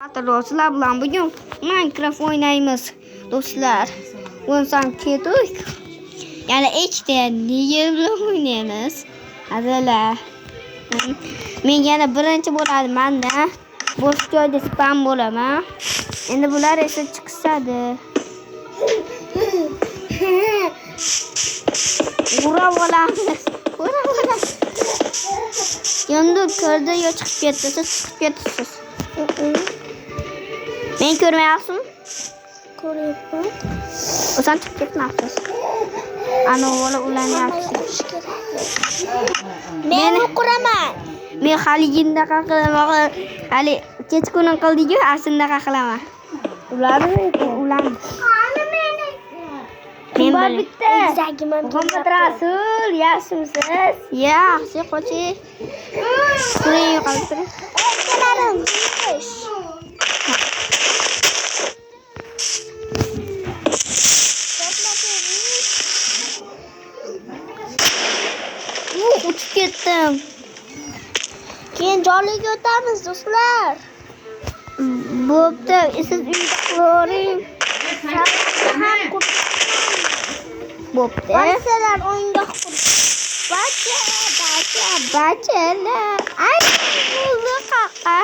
Do'stlar bilan bugun Minecraft o'ynaymiz. Do'stlar, o'nsam ketuk. Yana ikkita niger bilan o'ynaymiz. Hadilar. Men yana birinchi bo'ladi menda. Bosh joyda spam bo'laman. Endi bular esa chiqsadi. Ura bo'lamiz. Endi ko'rdi yo chiqib ketdi, siz chiqib ketdingiz. Men ko'rmayapsizmi? Ko'ryapman. O'zan chiqib ketmabsiz. Ana bola ulanyapti. Men quraman. Men haliginda qilaman. Hali kechqurun qildik-ku, aslida qilaman. Ularni ulan. Men bitta. Muhammad Rasul, yaxshimisiz? Yaxshi, qo'chi. Turing, yo'qolib. Oykalarim. Uçup ketdim. Keyin joyga o'tamiz, do'stlar. Bo'pti, siz uyda qo'ring. Bo'pti. Ba'zilar o'yingoh qurib. Bachalar. Ay, qaqa.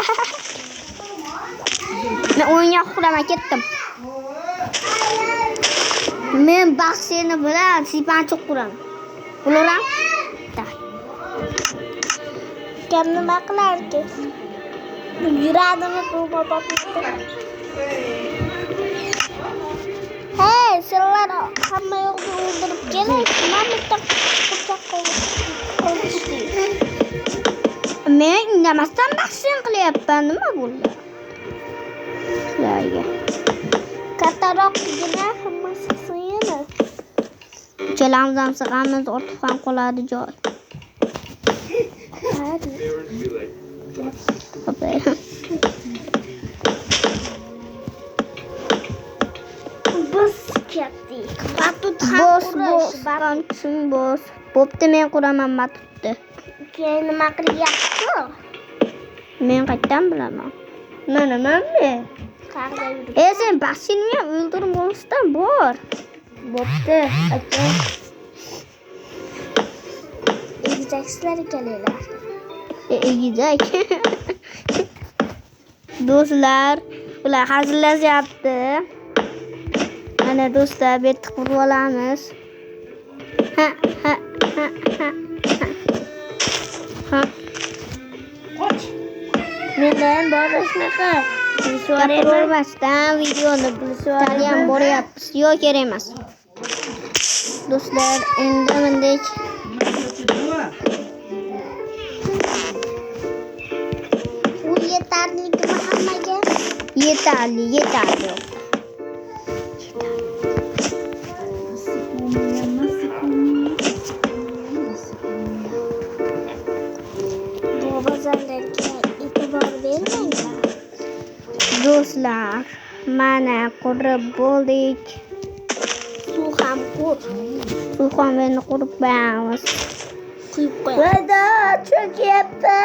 Men o'yingoh quraman, ketdim. Men baxshini bilan sipanchiq quraman. Bo'laram? Kim nima qilarki? Yuradimi bu bobotni? Hey, sizlar hamma yo'qni o'ldirib keling. Men bitta qo'rqoq qolishdim. Men indamasdan baxshin qilyapman. Nima bo'ldi? Sizlarga. Kattaroqgina hammasi sig'ini. Chalamzam sig'amiz, ortiq ham qoladi joy. Biz ketdik. Batut Boz. Bo'pti, men quraman batutni. Keyin nima qilyapti? Men qayerdan bilaman? Mana men. Qarda yurib. Sen baxshinni ham o'ldirib olsdan bor. Bo'pti, aka. Egizaklar kelinglar. Egizak. Do'stlar, ular hazillashyapti. Mana do'stlar, bu yerda qurib olamiz. Ha. Mendan bor shunaqa. Gapirmasdan videoni bilishlar ham boryapmiz. Yo'q, kerak emas. Do'stlar, endi mendek Bu yetarlimi hammaga? yetarli. Bozorlarga e'tibor bermanglar. Do'stlar, mana qurib bo'ldik. Suv ham qur. Suxomeni qurib qo'yamiz. Quyib qo'y. Vada cho'kyapti.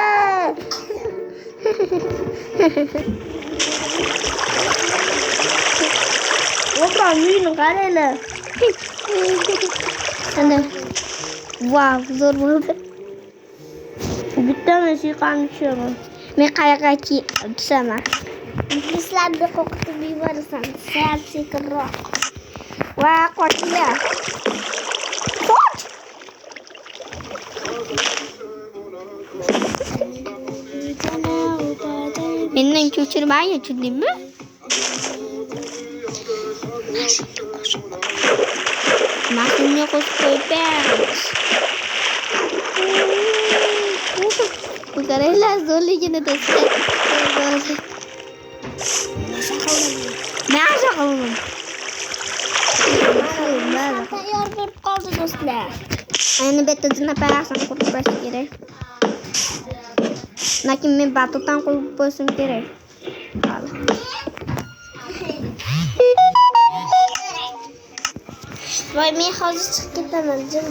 O'qon uyni qaranglar. Ana. Wow, zo'r bo'ldi. Bitta musiqani tushaman. Men qayoqqa tushaman? Muxlislarni qo'rqitib yuborasan. Sal sekinroq. Va qochinglar. Qoch! Mendan ko'chirmay tushundingmi? Mashinani qo'shib qo'yibmiz. Bu qaranglar zo'rligini do'stlar. Nasha qildim. Tayyor bo'lib qoldi, do'stlar. Endi bitta zinaparasini qurib qo'yish kerak. Lekin men batutdan qo'yib qo'yishim kerak. Voy, men hozir chiqib ketaman, jim.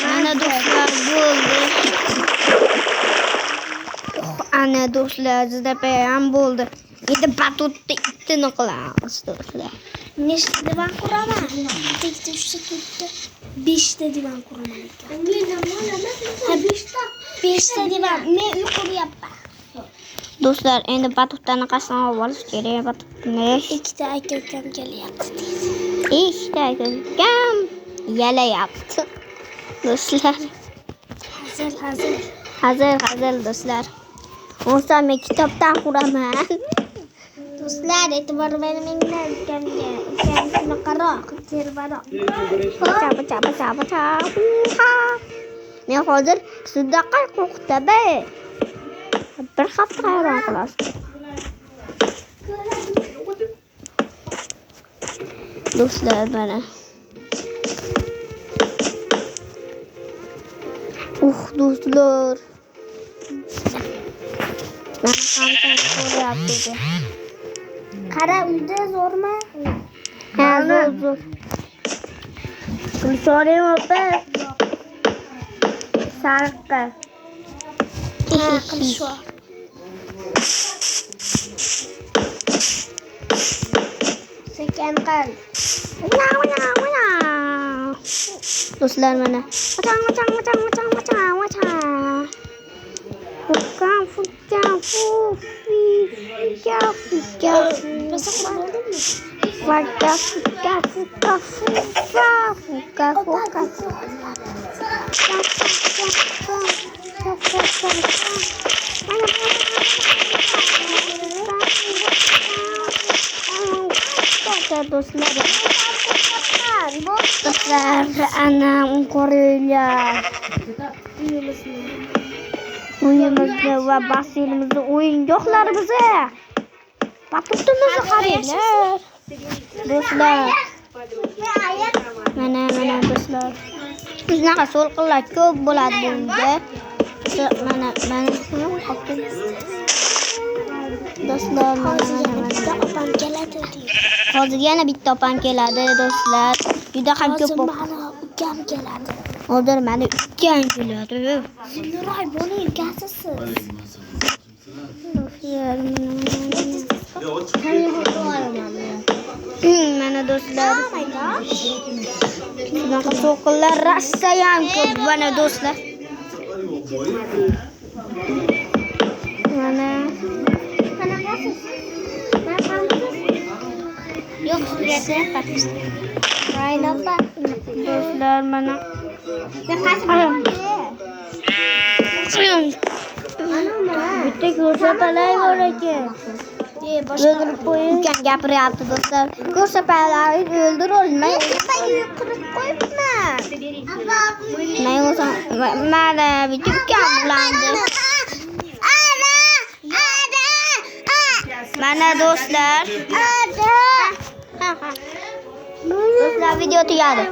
Mana do'stlar bo'ldi. ana do'stlar, zidapa ham bo'ldi. Endi batutni itini qilamiz do'stlar. Nechta divan quraman? 2 3 4 5 ta divan quraman ekan. Ha 5 ta divan. Men uy quryapman. Do'stlar, endi batutani qasam olib olish kerak. Batutni 2 ta aka-ukam kelyapti. ikkita akam yalayapti. Do'stlar, hazır do'stlar. O'zim men kitobdan quraman. Do'stlar, e'tibor beringlar ukamga. Ukam shunaqaroq, terbaroq. Bacha. Men hozir sudaqa qo'qtabe. Bir hafta hayron qilasiz. Do'stlar, mana. Do'stlar. Mana qancha ko'ryapti. Qara, uyda zo'rmi? Ha, zo'r. Gulshorim opa. Sarqqa. Qilishwa. Sekan qal. Do'stlar, mana. Do'stlar, anam ko'ringlar. Uyimizni va basseynimizni, o'yingohlarimizni, batutimizni qaranglar. Do'stlar, mana do'stlar. Bunaqa so'lqinlar ko'p bo'ladi bu uyda. Mana do'stlar, Bitta opam keladi. hozir yana bitta opam keladi do'stlar. Juda ham ko'p Hozir mana ukam keladi. Hozir mana ukam keladi. Nuray, buni ukasisiz. Mana do'stlar. Bunaqa so'qinlar rassa ham ko'p mana do'stlar. Mana Yo'q, suyasi patist. Aynopa. do'stlar, mana bitta ko'rsapalar bor ekan. O'ldirib qo'ying. Ukam gapiryapti do'stlar. Ko'rsapalarni o'ldirolmay. Qirib qo'yibman. Men o'zim mana bitta ukam ulandi. Mana do'stlar. Do'stlar, video tugadi.